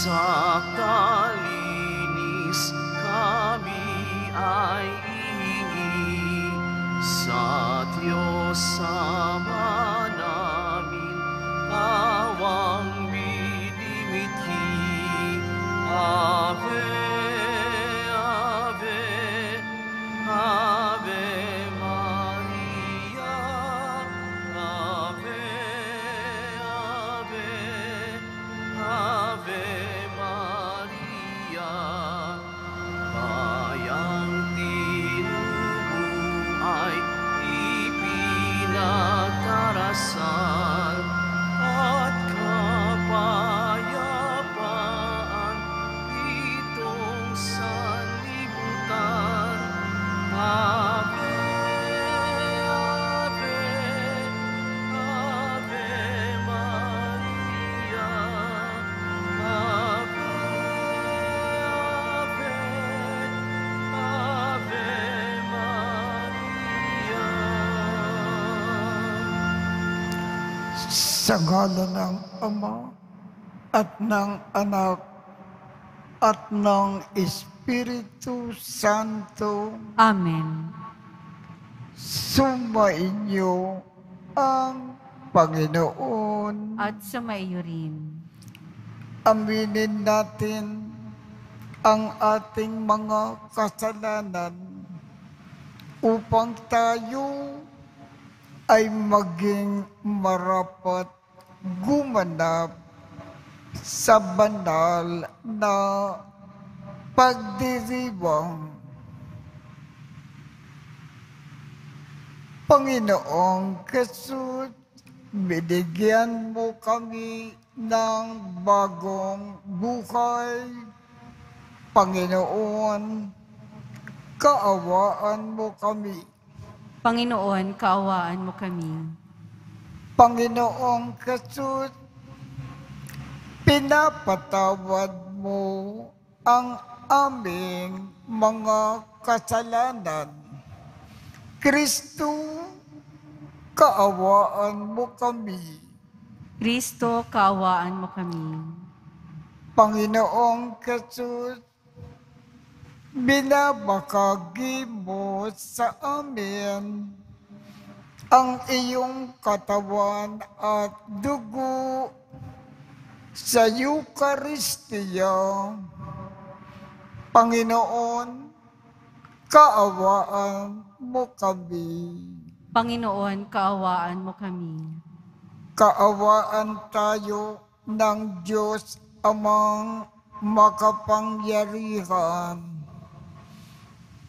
Sa kalinis kami ay ihingi, sa Diyos Ama namin awang binimithi. Ave, Ave, Ave Maria, Ave, Ave, Ave Maria. Bayang tinubuhay ipinagdarasal at kapayapaan itong sanlibutan. Ave, Ave, Ave Maria, Ave, Ave, Ave Maria. Sa ngalan ng Ama at ng Anak at ng Espiritu Santo, Amen. sumainyo ang Panginoon. At sumaiyo rin. Aminin natin ang ating mga kasalanan upang tayo ay maging marapat gumanap sa banal na pagdiriwang. Panginoong Jesus, binigyan mo kami ng bagong buhay. Panginoon, kaawaan mo kami. Panginoon, kaawaan mo kami. Panginoong Jesus, pinapatawad mo ang aming mga kasalanan. Kristo, kaawaan mo kami. Kristo, kaawaan mo kami. Panginoong Jesus, binabakagi mo sa amin ang iyong katawan at dugo sa Eucharistia. Panginoon, kaawaan mo kami. Panginoon, kaawaan mo kami. Kaawaan tayo ng Diyos Amang makapangyarihan.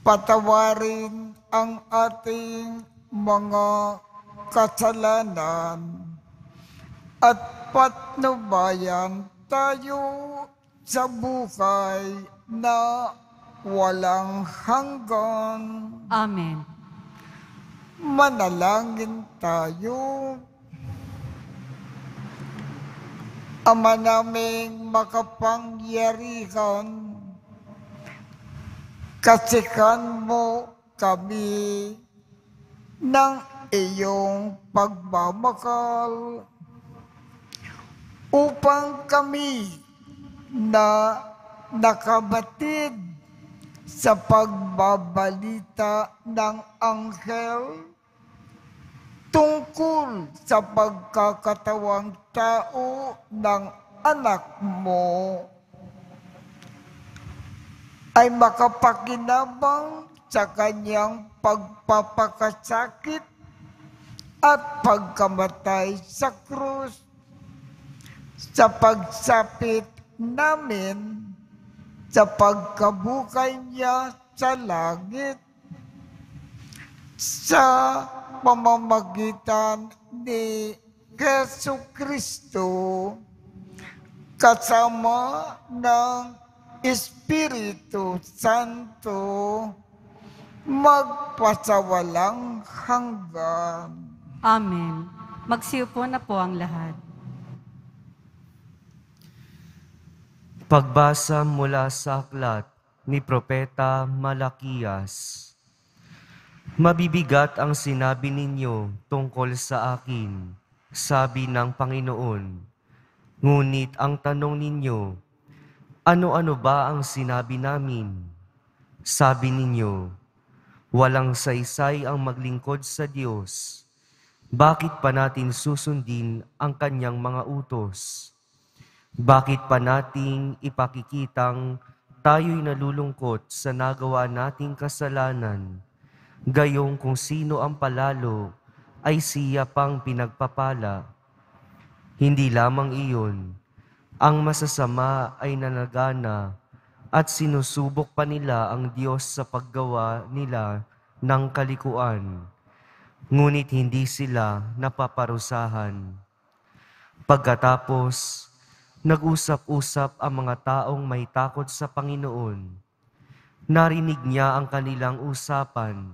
Patawarin ang ating mga kasalanan at patnubayan tayo sa buhay na walang hanggan. Amen. Manalangin tayo. Ama naming makapangyarihan, kasikan mo kami ng iyong pagmamahal upang kami na nakabatid sa pagbabalita ng anghel tungkol sa pagkakatawang tao ng anak mo ay makapakinabang sa kanyang pagpapakasakit at pagkamatay sa krus, sa pagsapit namin sa pagkabuhay niya sa langit, sa pamamagitan ni Jesucristo, kasama ng Espiritu Santo, magpasawalang hanggan. Amen. Magsiupo na po ang lahat. Pagbasa mula sa aklat ni Propeta Malakiyas. Mabibigat ang sinabi ninyo tungkol sa akin, sabi ng Panginoon. Ngunit ang tanong ninyo, Ano-ano ba ang sinabi namin? Sabi ninyo, walang saysay ang maglingkod sa Diyos. Bakit pa natin susundin ang kanyang mga utos? Bakit pa nating ipakikitang tayo'y nalulungkot sa nagawa nating kasalanan? Gayong kung sino ang palalo, ay siya pang pinagpapala. Hindi lamang iyon, ang masasama ay nanagana at sinusubok pa nila ang Diyos sa paggawa nila ng kalikuan. Ngunit hindi sila napaparusahan. Pagkatapos, nag-usap-usap ang mga taong may takot sa Panginoon. Narinig niya ang kanilang usapan,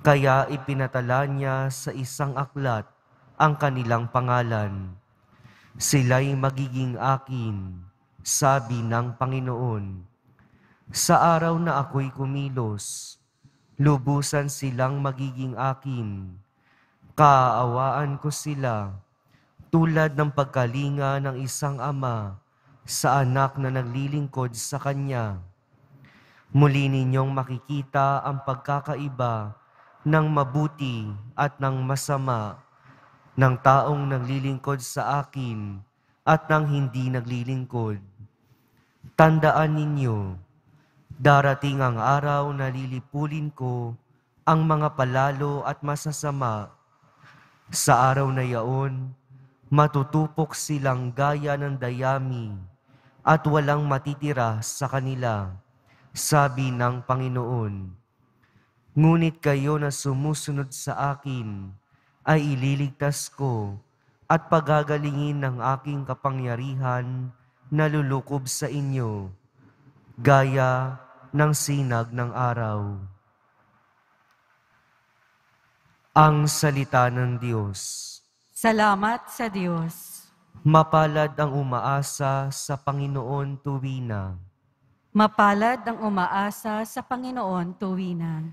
kaya ipinatala niya sa isang aklat ang kanilang pangalan. Sila'y magiging akin, sabi ng Panginoon. Sa araw na ako'y kumilos, lubusan silang magiging akin. Kaawaan ko sila, tulad ng pagkalinga ng isang ama sa anak na naglilingkod sa kanya. Muli ninyong makikita ang pagkakaiba ng mabuti at ng masama, ng taong naglilingkod sa akin at ng hindi naglilingkod. Tandaan ninyo, darating ang araw na lilipulin ko ang mga palalo at masasama. Sa araw na yaon, matutupok silang gaya ng dayami at walang matitira sa kanila, sabi ng Panginoon. Ngunit kayo na sumusunod sa akin ay ililigtas ko at pagagalingin ng aking kapangyarihan na lulukob sa inyo, gaya ng sinag ng araw. Ang salita ng Diyos. Salamat sa Diyos. Mapalad ang umaasa sa Panginoon tuwina. Mapalad ang umaasa sa Panginoon tuwina.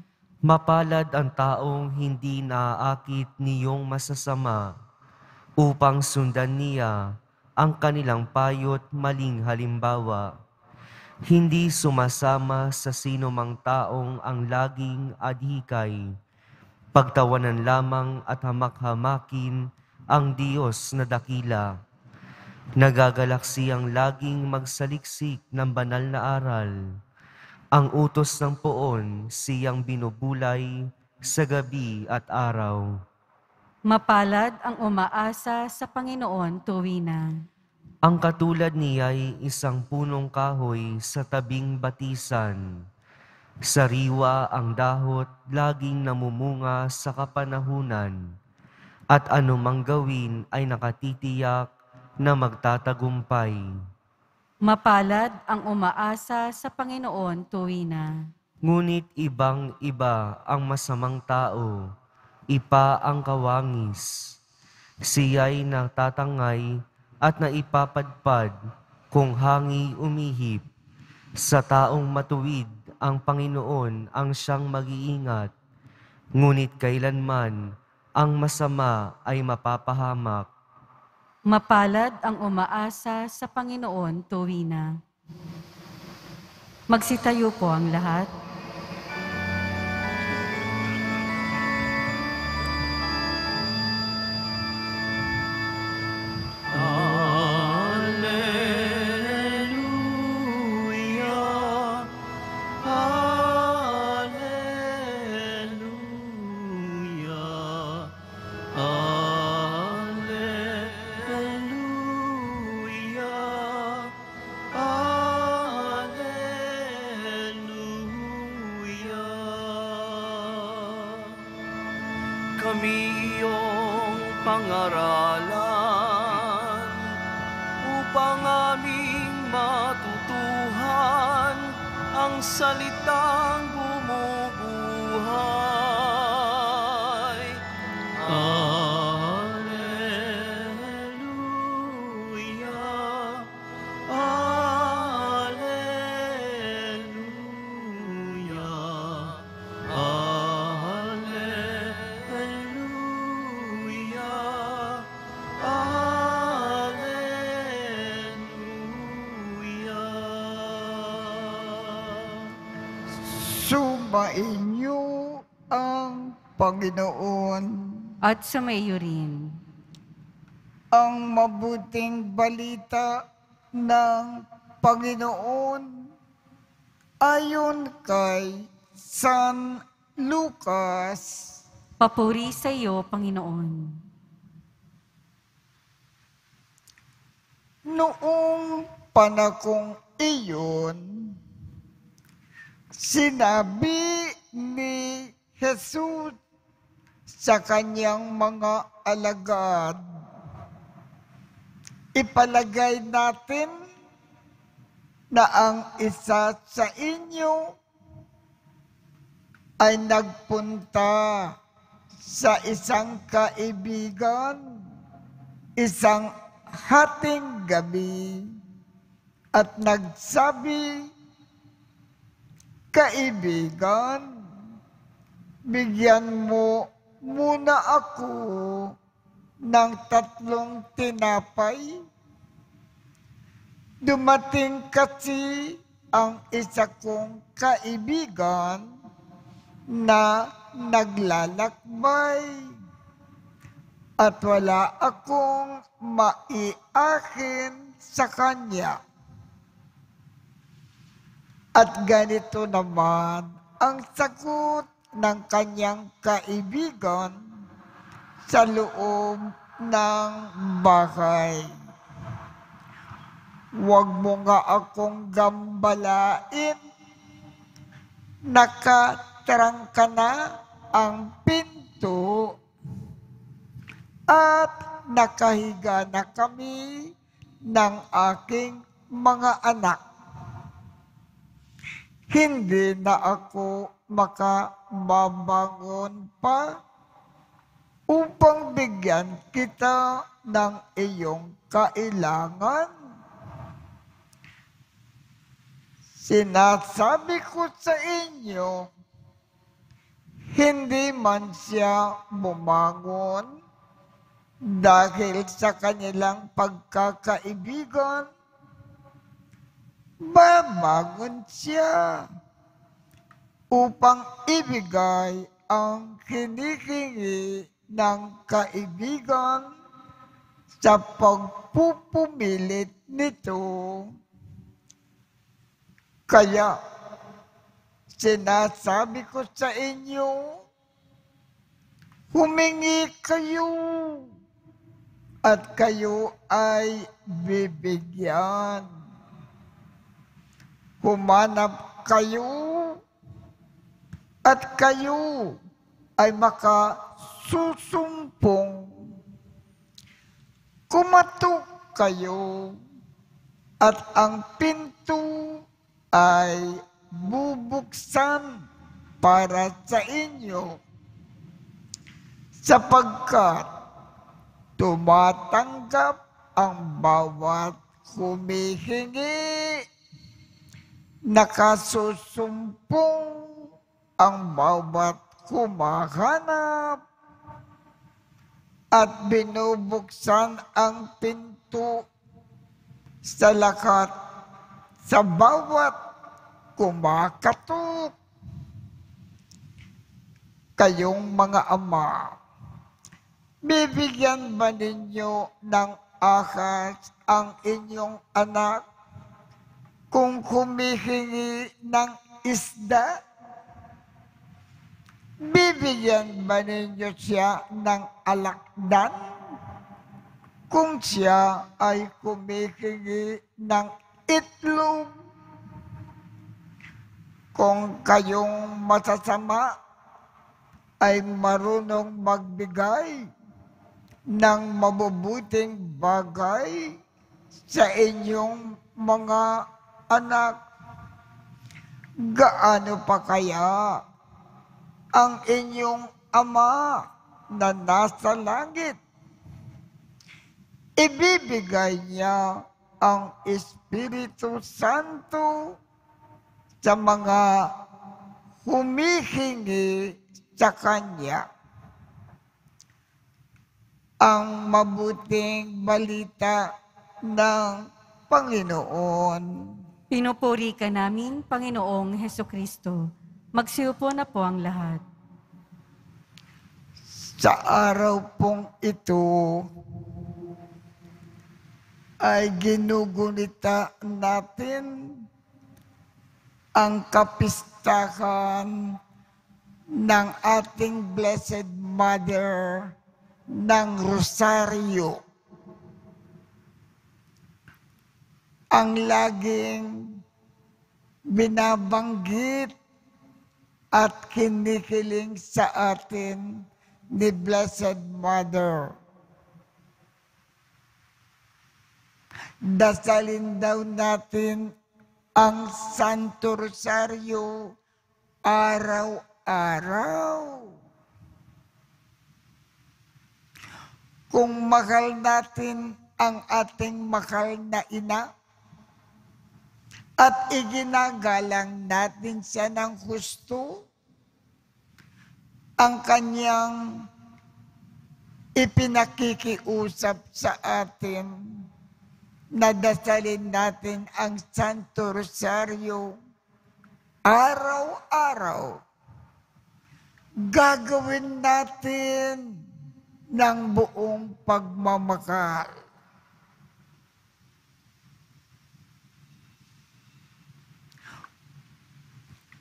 Mapalad ang taong hindi naaakit niyong masasama upang sundan niya ang kanilang payo't maling halimbawa. Hindi sumasama sa sino mang taong ang laging adhikay, pagtawanan lamang at hamak-hamakin ang Diyos na dakila. Nagagalak siyang laging magsaliksik ng banal na aral. Ang utos ng poon siyang binubulay sa gabi at araw. Mapalad ang umaasa sa Panginoon tuwina. Ang katulad niya'y isang punong kahoy sa tabing batisan. Sariwa ang dahot, laging namumunga sa kapanahunan. At anumang gawin ay nakatitiyak na magtatagumpay. Mapalad ang umaasa sa Panginoon tuwina. Ngunit ibang-iba ang masamang tao, ipa ang kawangis. Siya'y natatangay at naipapadpad kung hangi umihip. Sa taong matuwid ang Panginoon ang siyang mag-iingat, ngunit kailanman ang masama ay mapapahamak. Mapalad ang umaasa sa Panginoon tuwina. Magsitayo po ang lahat. Hallelujah, hallelujah, hallelujah, hallelujah. Kami iyong pangaralan upang aming matutuhan ang salitang bumubuhay. Alleluia, Alleluia, Alleluia, Alleluia. Sumainyo ang Panginoon. At sumaiyo rin. Ang mabuting balita ng Panginoon ayon kay San Lucas. Papuri sa iyo, Panginoon. Noong panahong iyon, sinabi ni Jesus sa kanyang mga alagad, ipalagay natin na ang isa sa inyo ay nagpunta sa isang kaibigan, isang hating gabi, at nagsabi, "Kaibigan, bigyan mo muna ako ng 3 tinapay. Dumating kasi ang isa kong kaibigan na naglalakbay at wala akong maiakin sa kanya." At ganito naman ang sagot ng kanyang kaibigan sa loob ng bahay, "Huwag mo nga akong gambalain. Nakatrangka na ang pinto at nakahiga na kami ng aking mga anak. Hindi na ako makababangon pa upang bigyan kita ng iyong kailangan. Sinasabi ko sa inyo, hindi man siya bumangon dahil sa kanilang pagkakaibigan, babangon siya upang ibigay ang hinihingi ng kaibigan sa pagpupumilit nito. Kaya, sinasabi ko sa inyo, humingi kayo at kayo ay bibigyan. Humanap kayo at kayo ay makasusumpong. Kumatok kayo at ang pinto ay bubuksan para sa inyo, sapagkat tumatanggap ang bawat humihingi, nakasusumpong ang bawat humahanap, at binubuksan ang pinto sa lahat sa bawat kumakatok. Kayong mga ama, bibigyan ba ninyo ng ahas ang inyong anak kung humihingi ng isda? Bibigyan ba ninyo siya ng alakdan kung siya ay humihingi ng itlog? Kung kayong masasama ay marunong magbigay ng mabubuting bagay sa inyong mga anak, gaano pa kaya ang inyong Ama na nasa langit? Ibibigay niya ang Espiritu Santo sa mga humihingi sa Kanya. Ang mabuting balita ng Panginoon. Pinupuri ka namin, Panginoong Hesukristo. Magsiupo na po ang lahat. Sa araw pong ito ay ginugunita natin ang kapistahan ng ating Blessed Mother ng Rosario. Ang laging binabanggit at kinikiling sa atin ni Blessed Mother. Dasalin daw natin ang Santo Rosario araw-araw. Kung mahal natin ang ating mahal na ina at iginagalang natin siya ng husto, ang kanyang ipinakikiusap sa atin na dasalin natin ang Santo Rosario araw-araw. Gagawin natin ng buong pagmamahal.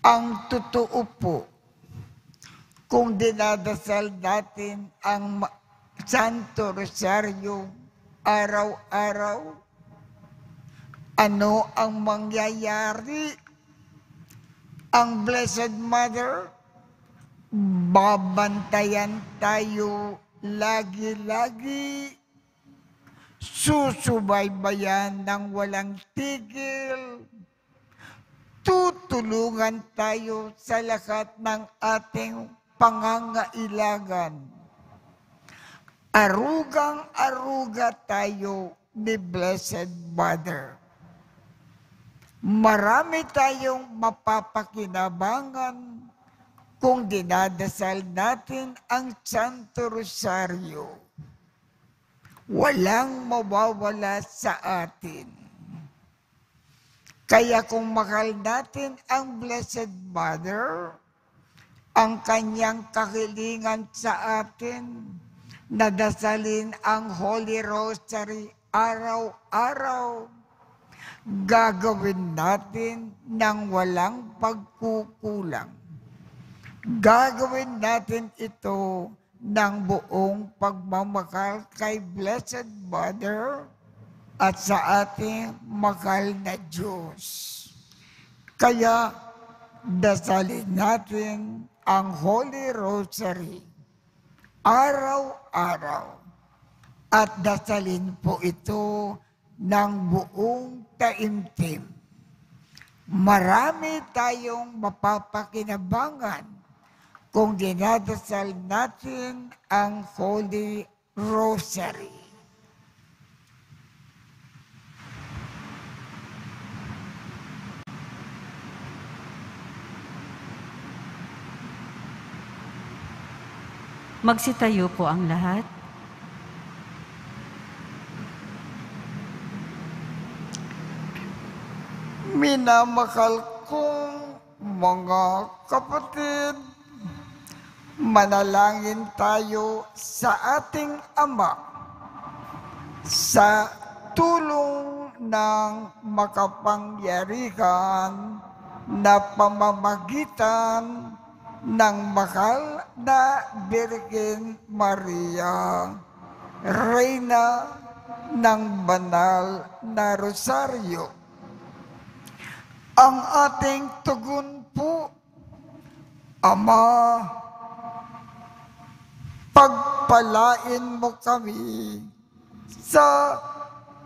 Ang totoo po, kung dinadasal natin ang Santo Rosario araw-araw, ano ang mangyayari? Ang Blessed Mother, babantayan tayo lagi-lagi, susubaybayan ng walang tigil, tutulungan tayo sa lahat ng ating pangangailangan. Arugang-aruga tayo ni Blessed Mother. Marami tayong mapapakinabangan kung dinadasal natin ang Santo Rosario. Walang mawawala sa atin. Kaya kung mahal natin ang Blessed Mother, ang kanyang kahilingan sa atin, na dasalin ang Holy Rosary araw-araw, gagawin natin ng walang pagkukulang. Gagawin natin ito ng buong pagmamahal kay Blessed Mother at sa ating mahal na Diyos. Kaya dasalin natin ang Holy Rosary araw-araw at dasalin po ito ng buong taimtim. Marami tayong mapapakinabangan kung dinadasal natin ang Holy Rosary. Magsitayo po ang lahat. Minamahal kong mga kapatid, manalangin tayo sa ating Ama sa tulong ng makapangyarihan na pamamagitan ng mahal na Birhen Maria, Reyna ng Banal na Rosario. Ang ating tugon po, Ama, pagpalain mo kami sa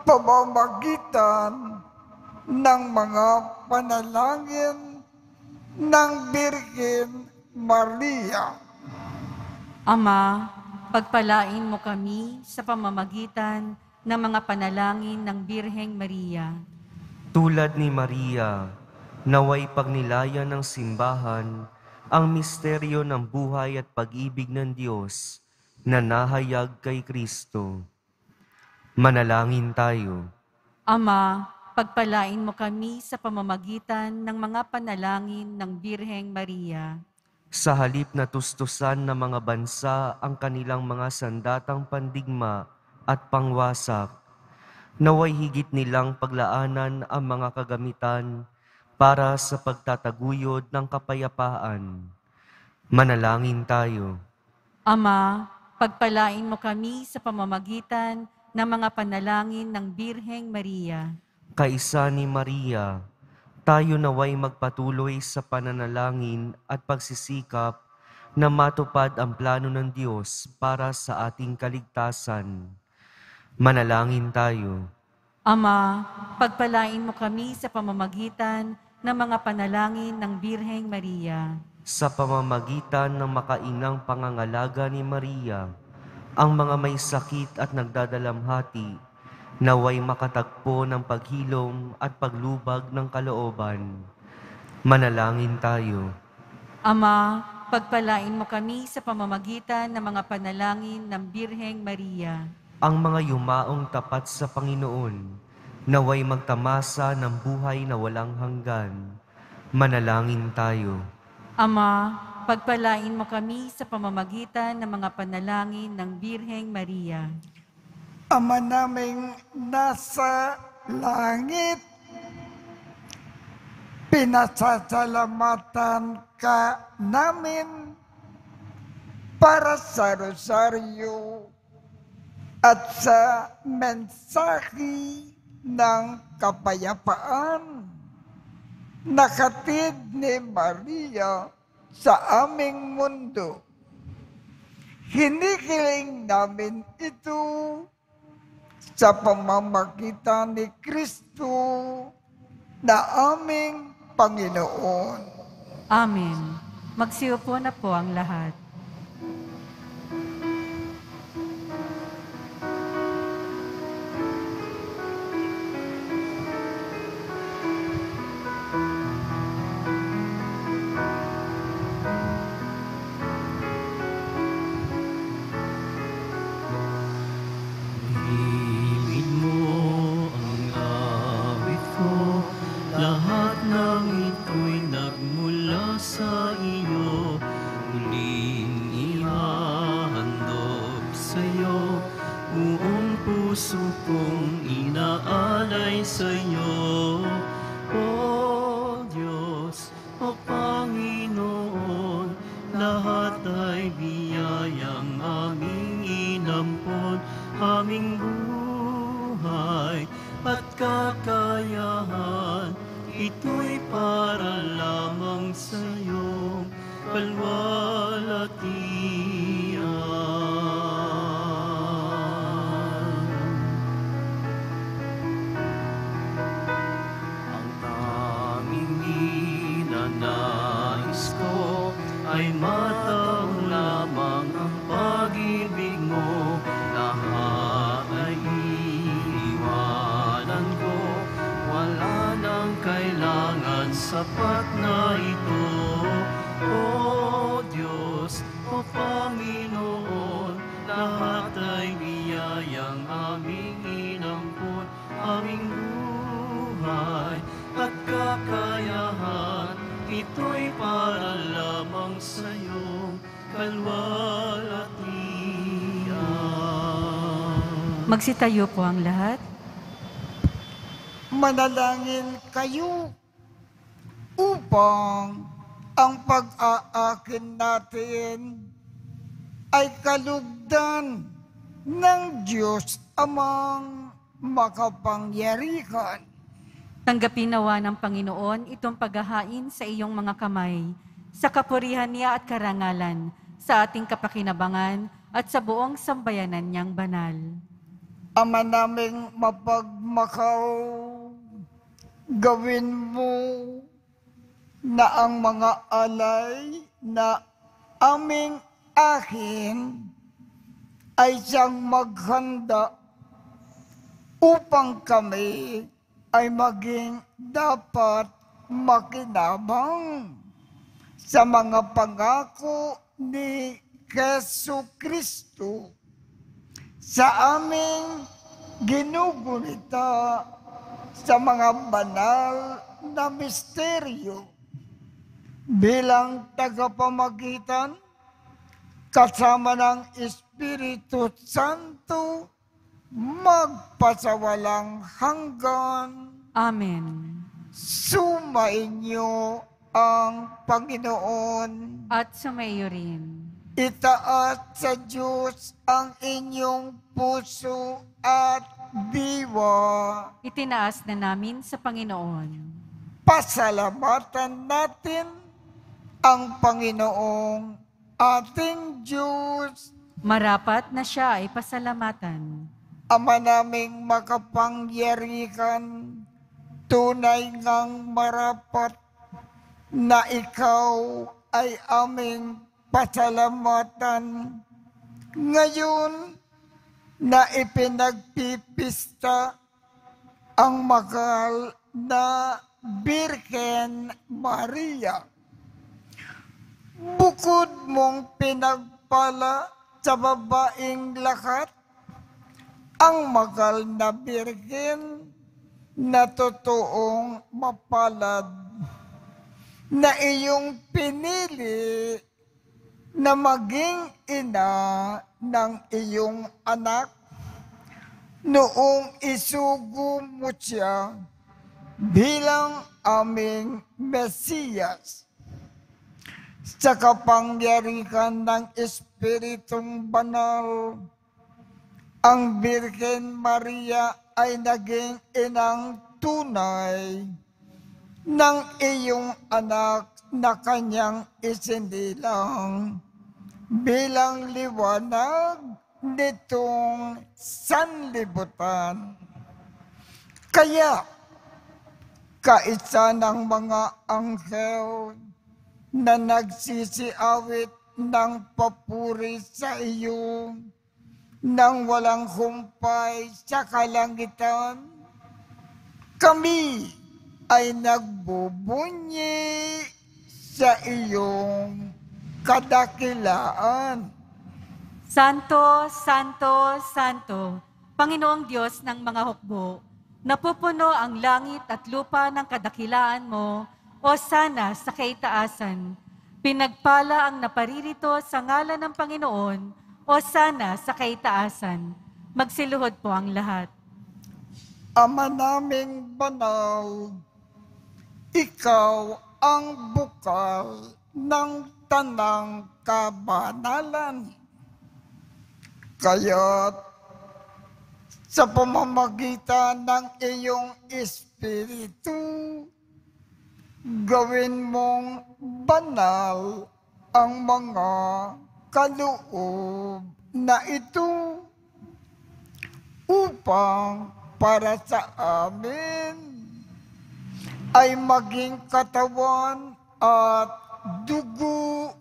pamamagitan ng mga panalangin ng Birhen Maria. Ama, pagpalain mo kami sa pamamagitan ng mga panalangin ng Birheng Maria. Tulad ni Maria, naway pagnilayan ng simbahan ang misteryo ng buhay at pag-ibig ng Diyos na nahayag kay Kristo. Manalangin tayo. Ama, pagpalain mo kami sa pamamagitan ng mga panalangin ng Birheng Maria. Sa halip na tustusan ng mga bansa ang kanilang mga sandatang pandigma at pangwasak, naway higit nilang paglaanan ang mga kagamitan para sa pagtataguyod ng kapayapaan. Manalangin tayo. Ama, pagpalain mo kami sa pamamagitan ng mga panalangin ng Birheng Maria. Kaisa ni Maria, tayo naway magpatuloy sa pananalangin at pagsisikap na matupad ang plano ng Diyos para sa ating kaligtasan. Manalangin tayo. Ama, pagpalain mo kami sa pamamagitan ng mga panalangin ng Birheng Maria. Sa pamamagitan ng makainang pangangalaga ni Maria, ang mga may sakit at nagdadalamhati, naway makatagpo ng paghilom at paglubag ng kalooban. Manalangin tayo. Ama, pagpalain mo kami sa pamamagitan ng mga panalangin ng Birheng Maria. Ang mga yumaong tapat sa Panginoon, naway magtamasa ng buhay na walang hanggan. Manalangin tayo. Ama, pagpalain mo kami sa pamamagitan ng mga panalangin ng Birheng Maria. Ama naming nasa langit, pinasasalamatan ka namin para sa rosaryo at sa mensahe ng kapayapaan nakatid ni Maria sa aming mundo. Hinihiling namin ito sa pamamagitan ni Kristo na aming Panginoon. Amen. Magsiupo na po ang lahat. Ibig mo ang awit ko, lahat ng ito'y nagmula sa iyo. Muling ihahandog sa'yo, buong puso kong inaalay sa'yo. O Diyos, o Panginoon, lahat ay biyayang aming inampon, aming buhay at kakayahan, ito'y para lamang sa iyong kalwalhatian. Ang tanging ninanais ko ay mataon lamang ang pag-ibig mo. Lahat ay iiwanan ko, wala nang kailangan, sapat na ito. O Diyos, o Panginoon, lahat ay biyayang aming inampon, aming buhay at kakayahan, ito'y para lamang sa iyong kalwalhatian. Magsitayo po ang lahat. Manalangin kayo upang ang pag-aakin natin ay kalugdan ng Diyos Amang makapangyarihan. Tanggapin nawa ng Panginoon itong paghahain sa iyong mga kamay, sa kapurihan niya at karangalan, sa ating kapakinabangan at sa buong sambayanan niyang banal. Ama naming mapagmakaw, gawin mo na ang mga alay na aming ahin ay siyang maghanda upang kami ay maging dapat makinabang sa mga pangako ni Jesu Kristo sa aming ginugunita sa mga banal na misteryo bilang tagapamagitan kasama ng Espiritu Santo magpasawalang hanggan. Amen. Sumainyo ang Panginoon. At sumayo rin. Itaas sa Diyos ang inyong puso at diwa. Itinaas na namin sa Panginoon. Pasalamatan natin ang Panginoong ating Diyos. Marapat na siya ay pasalamatan. Ama naming makapangyarihan, tunay ngang marapat na ikaw ay aming pasalamatan. Ngayon na ipinagpipista ang mahal na Birhen Maria, bukod mong pinagpala sa babaeng lahat ang mahal na Birhen na totoong mapalad, na iyong pinili na maging ina ng iyong anak noong isugo mo siya bilang aming Mesiyas. Sa kapangyarihan ng Espiritong Banal, ang Birhen Maria ay naging inang tunay ng iyong anak na kanyang isinilang bilang liwanag nitong sanlibutan. Kaya, kaisa ng mga anghel na nagsisiawit ng papuri sa iyo nang walang humpay sa kalangitan, kami ay nagbubunyi sa iyong kadakilaan. Santo, Santo, Santo, Panginoong Diyos ng mga hukbo, napupuno ang langit at lupa ng kadakilaan mo, o sana sa kaitaasan. Pinagpala ang naparirito sa ngalan ng Panginoon, o sana sa kaitaasan. Magsiluhod po ang lahat. Ama naming banal, ikaw ang bukal ng tanang kabanalan. Kaya't sa pamamagitan ng iyong Espiritu, gawin mong banal ang mga kaloob na ito upang para sa amin ay maging katawan at dugo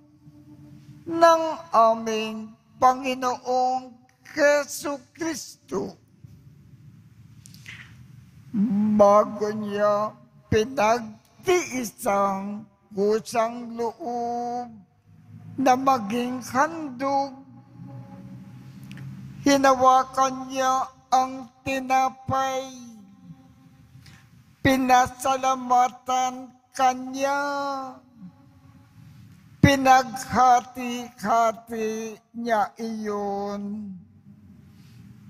ng aming Panginoong Jesucristo. Bago niya pinagtiisang kusang loob na maging handog, hinawakan niya ang tinapay, pinasalamatan kanya, pinaghati-hati niya iyon,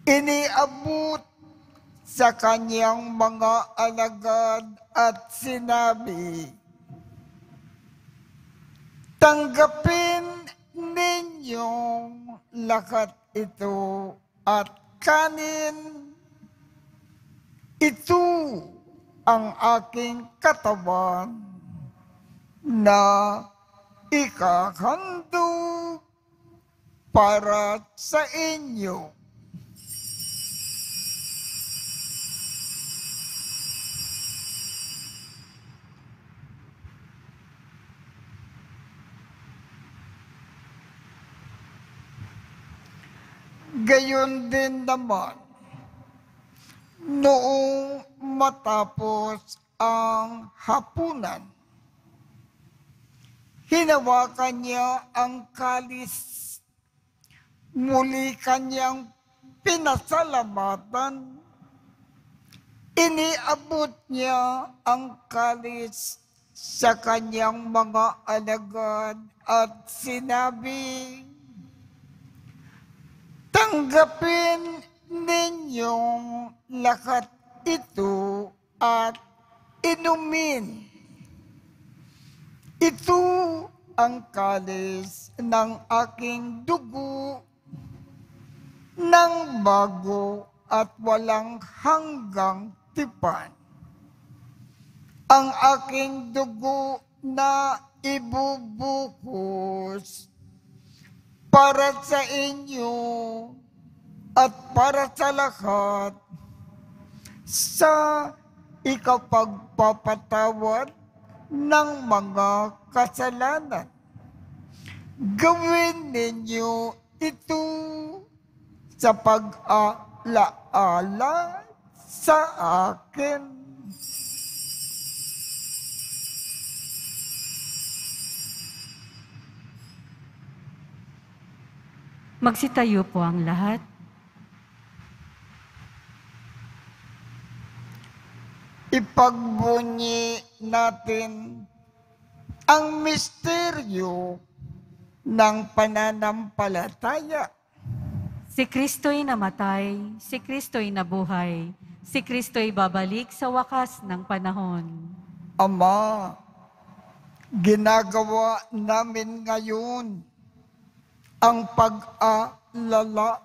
iniabot sa kanyang mga alagad at sinabi, tanggapin ninyong lahat ito at kanin. Ito ang aking katawan na ikahandog para sa inyo. Gayon din naman, noong matapos ang hapunan, hinawakan niya ang kalis, muli kanyang pinasalamatan, Iniabot niya ang kalis sa kanyang mga alagad at sinabi, tanggapin ninyong lahat ito at inumin. Ito ang kalis ng aking dugo ng bago at walang hanggang tipan. Ang aking dugo na ibubuhos para sa inyo at para sa lahat sa ikapagpapatawad ng mga kasalanan. Gawin ninyo ito sa pag-alaala sa akin. Magsitayo po ang lahat. Ipagbunyi natin ang misteryo ng pananampalataya. Si Kristo'y namatay, si Kristo'y nabuhay, si Kristo'y babalik sa wakas ng panahon. Ama, ginagawa namin ngayon ang pag-alala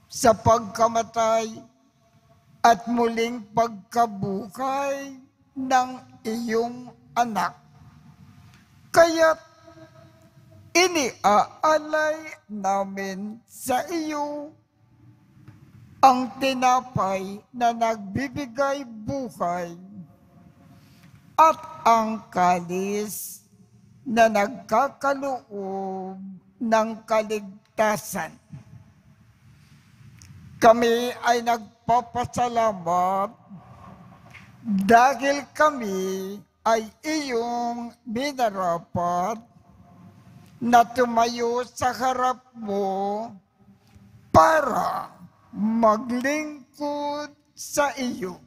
sa pagkamatay at muling pagkabuhay ng iyong anak. Kaya't iniaalay namin sa iyo ang tinapay na nagbibigay buhay at ang kalis na nagkakaloob ng kaligtasan. Kami ay nagpapasalamat dahil kami ay iyong minarapat na tumayo sa harap mo para maglingkod sa iyo.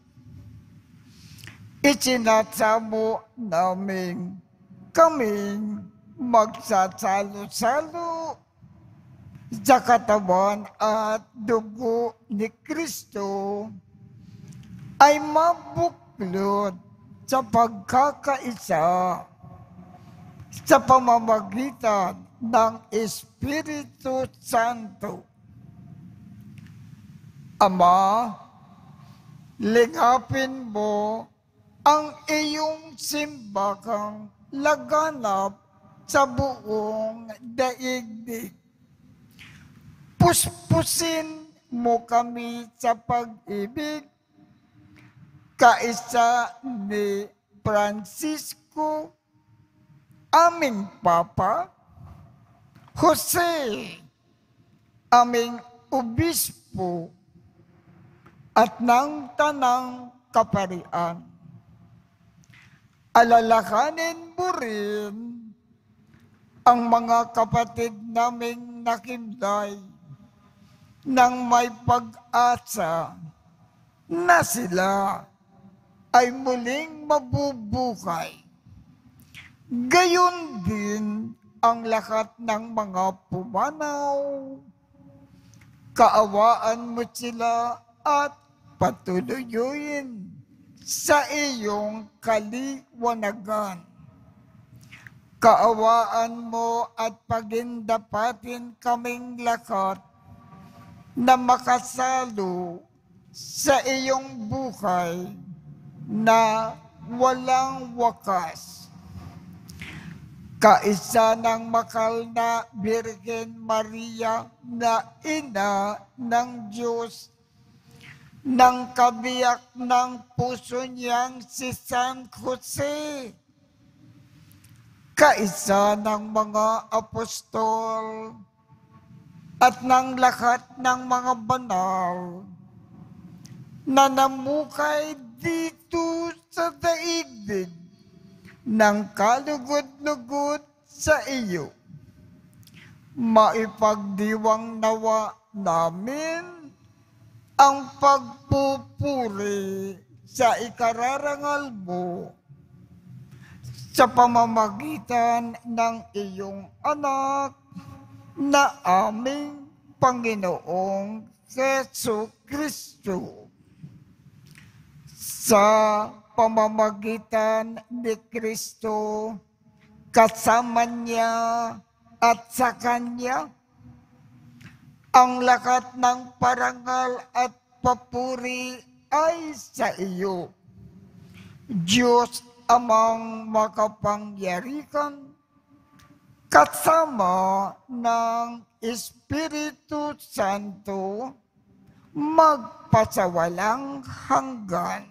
Isinasamo namin kaming magsasalo-salo sa katawan at dugo ni Kristo ay mabuklod sa pagkakaisa sa pamamagitan ng Espiritu Santo. Ama, lingapin mo ang iyong simbakang laganap sa buong daigdig. Puspusin mo kami sa pag-ibig, kaisa ni Francisco, aming Papa, Jose, aming Obispo, at ng Tanang Kaparian. Alalahanin mo rin ang mga kapatid naming nakimlay nang may pag-asa na sila ay muling mabubuhay. Gayon din ang lahat ng mga pumanaw. Kaawaan mo sila at patuloyin sa iyong kaliwanagan. Kaawaan mo at pagindapatin kaming lahat na makasalo sa iyong buhay na walang wakas. Kaisa ng makal na Birhen Maria na ina ng Diyos, ng kabiyak ng puso niyang si San Jose, kaisa ng mga apostol at ng lahat ng mga banal na namukay dito sa daigdig ng kalugod-lugod sa iyo. Maipagdiwang nawa namin ang pagpupuri sa ikararangal mo sa pamamagitan ng iyong anak na aming Panginoong Jesucristo. Sa pamamagitan ni Kristo, kasama niya at sa Kanya, ang lakat ng parangal at papuri ay sa iyo, Diyos Amang makapangyarihan, kasama ng Espiritu Santo, magpasawalang hanggan.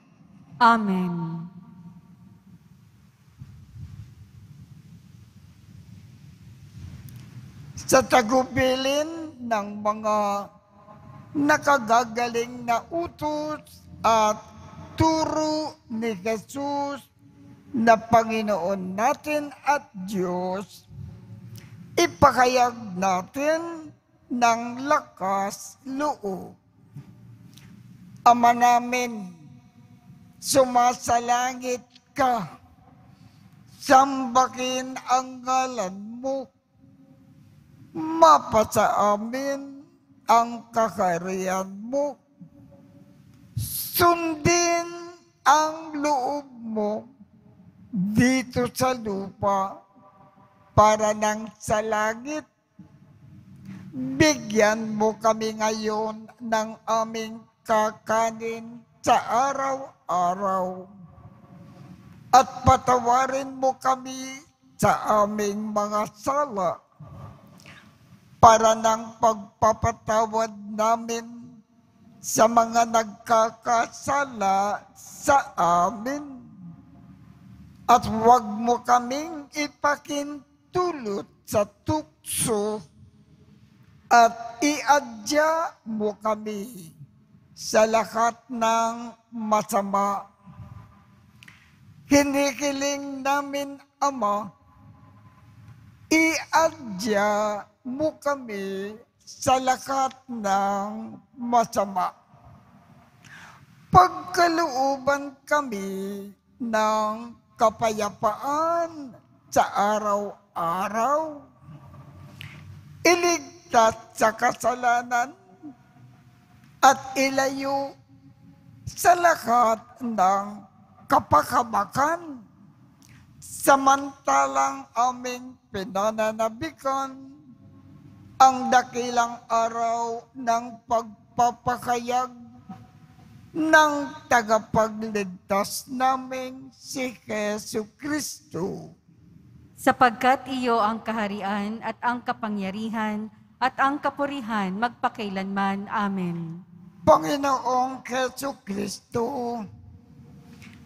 Amen. Sa tagubilin ng mga nakagagaling na utos at turo ni Jesus na Panginoon natin at Diyos, ipakayag natin ng lakas loob. Ama namin, sumasalangit ka, sambahin ang ngalan mo, mapasa amin ang kakariyan mo, sundin ang loob mo dito sa lupa para nang sa langit. Bigyan mo kami ngayon ng aming kakanin sa araw-araw at patawarin mo kami sa aming mga sala para ng pagpapatawad namin sa mga nagkakasala sa amin. At huwag mo kaming ipakintulot sa tukso at iadya mo kami sa lahat ng masama. Hinihiling namin, Ama, iadya mo kami sa lahat ng masama. Pagkalooban kami ng kapayapaan sa araw-araw, iligtas sa kasalanan at ilayo sa lahat ng kapakamakan, samantalang aming pinananabikan ang dakilang araw ng pagpapakayag ng tagapagligtas namin si Jesucristo. Sapagkat iyo ang kaharian at ang kapangyarihan at ang kapurihan magpakailanman. Amen. Panginoong Jesucristo,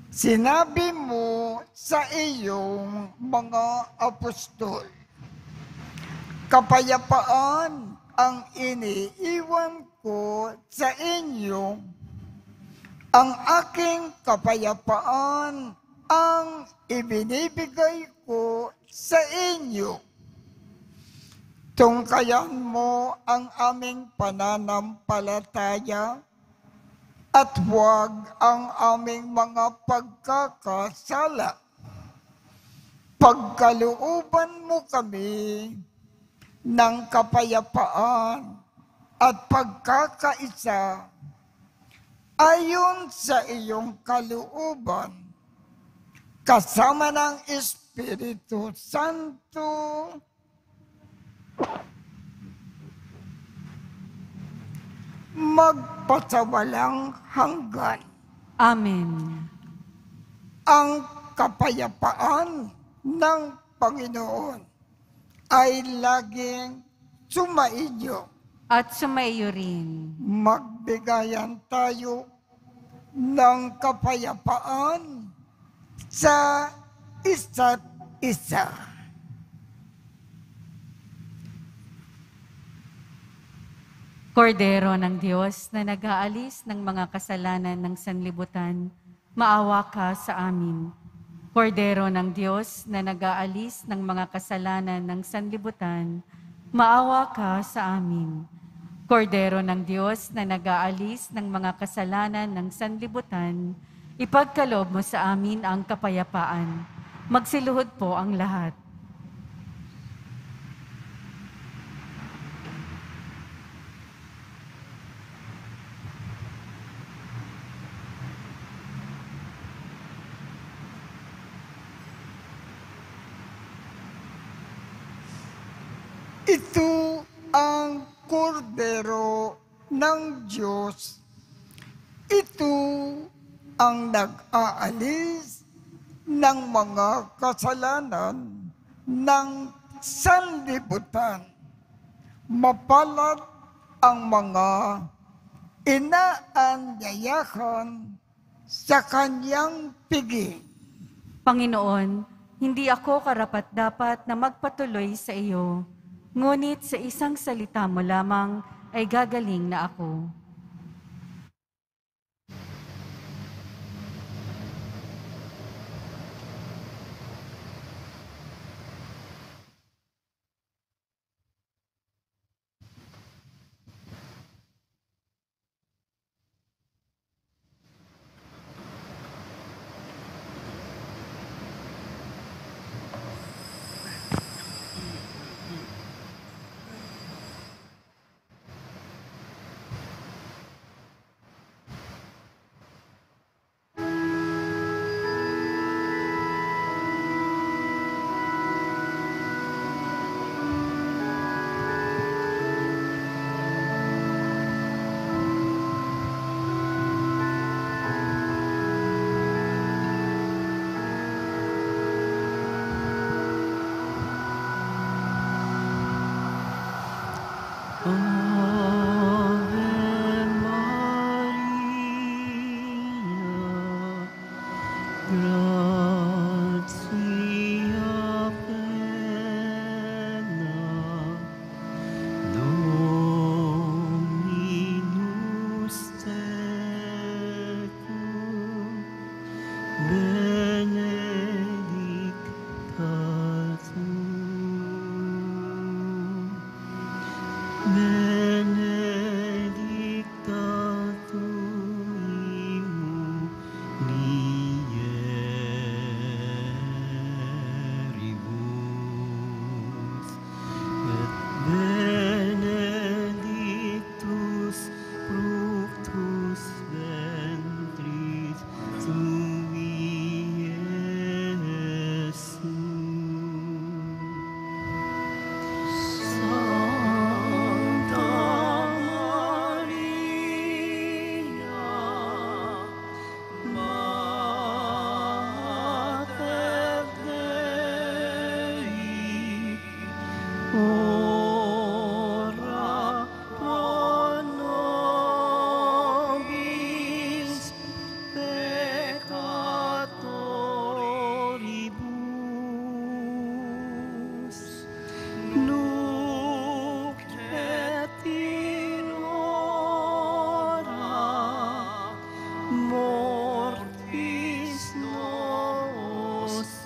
sinabi mo sa iyong mga apostol, kapayapaan ang iniiwan ko sa inyo, ang aking kapayapaan ang ibinibigay ko sa inyo. Tungkayan mo ang aming pananampalataya at huwag ang aming mga pagkakasala. Pagkalooban mo kami ng kapayapaan at pagkakaisa ayon sa iyong kalooban, kasama ng Espiritu Santo, magpasawalang hanggan. Amen. Ang kapayapaan ng Panginoon ay laging sumaiyo. At sumaiyo rin. Magbigayan tayo ng kapayapaan sa isa't isa. Kordero ng Diyos na nag-aalis ng mga kasalanan ng sanlibutan, maawa ka sa amin. Kordero ng Diyos na nag-aalis ng mga kasalanan ng sanlibutan, maawa ka sa amin. Kordero ng Diyos na nag-aalis ng mga kasalanan ng sanlibutan, ipagkaloob mo sa amin ang kapayapaan. Magsiluhod po ang lahat. Ito ang kordero ng Diyos. Ito ang nag-aalis ng mga kasalanan ng sanlibutan. Mapalad ang mga inaanyayahan sa kanyang piging. Panginoon, hindi ako karapat-dapat na magpatuloy sa iyo, ngunit sa isang salita mo lamang ay gagaling na ako. Ave Maria, gratia plena, Dominus tecum, benedicta tu, benedicta tu in mulieribus, et benedictus fructus ventris tui, Iesus. Santa Maria, Mater Dei, ora pro nobis peccatoribus, nunc et in hora mortis nostrae.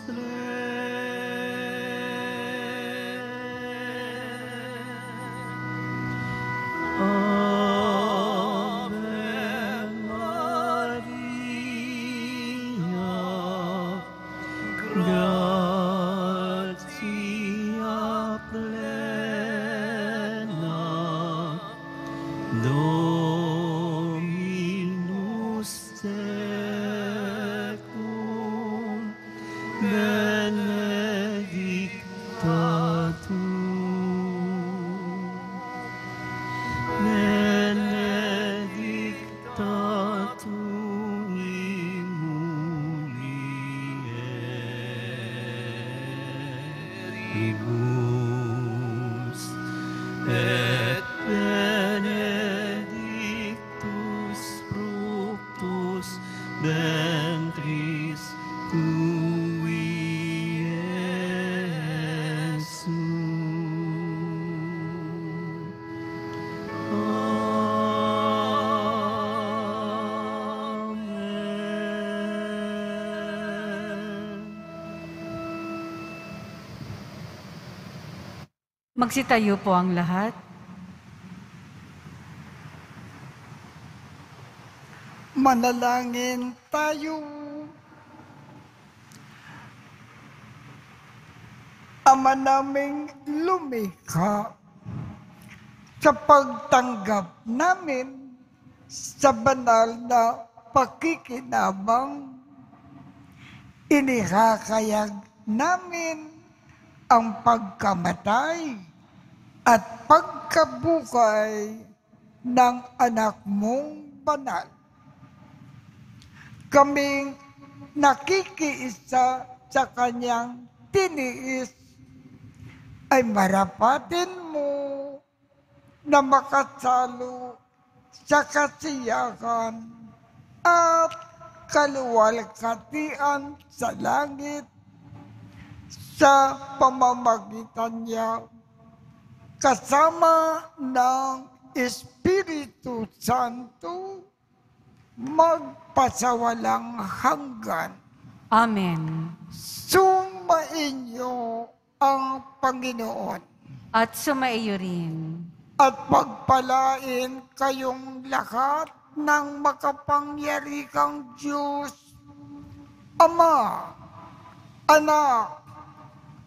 Ave Maria, gratia plena, Dominus tecum, benedicta tu, benedicta tu in mulieribus, et benedictus fructus ventris tui, Iesus. Amen. Magsitayo po ang lahat. Manalangin tayo. Ama naming lumikha, sa pagtanggap namin sa banal na pakikinabang, inihakayag namin ang pagkamatay at pagkabuhay ng anak mong banal. Kaming nakikiisa sa kanyang tiniis ay marapatin mo na makasalo sa kasiyahan at kaluwalhatian sa langit sa pamamagitan niya kasama ng Espiritu Santo magpasawalang hanggan. Amen. Sumainyo ang Panginoon At sumaiyo rin. at pagpalain kayong lahat ng makapangyarihang Diyos, Ama, Anak,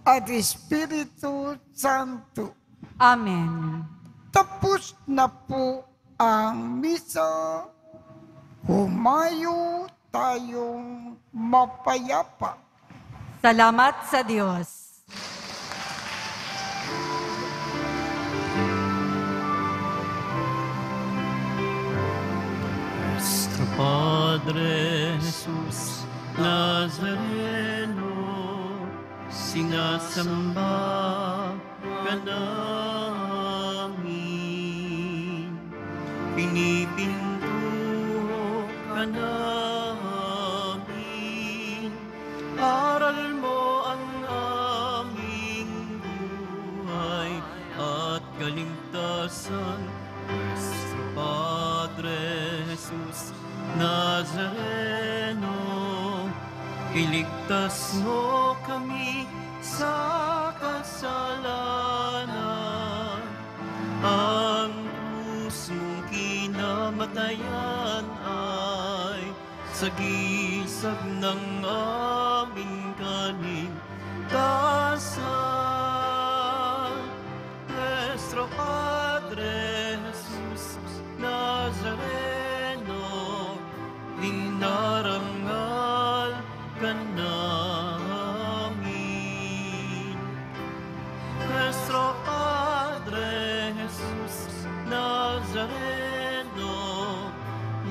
at Espiritu Santo. Amen. Tapos na po ang misa. Humayo tayong mapayapa. Salamat sa Diyos. Nuestro Padre Jesus Nazareno, sinasamba ka namin, pinipinto ka namin, aral mo ang aming buhay at kaligtasan. Nuestro Padre Jesus Nazareno, iligtas mo kami sa kasalanan. Ang krus mong kinamatayan ay sagisag ng aming kaligtasan. Nuestro Padre Jesus Nazareno, dinarangal ka namin. Nuestro Padre Jesus Nazareno,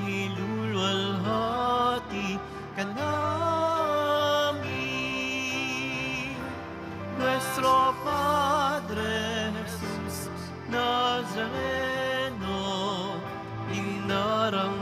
niluluwalhati ka namin. Nuestro Padre Jesus Nazareno, inarang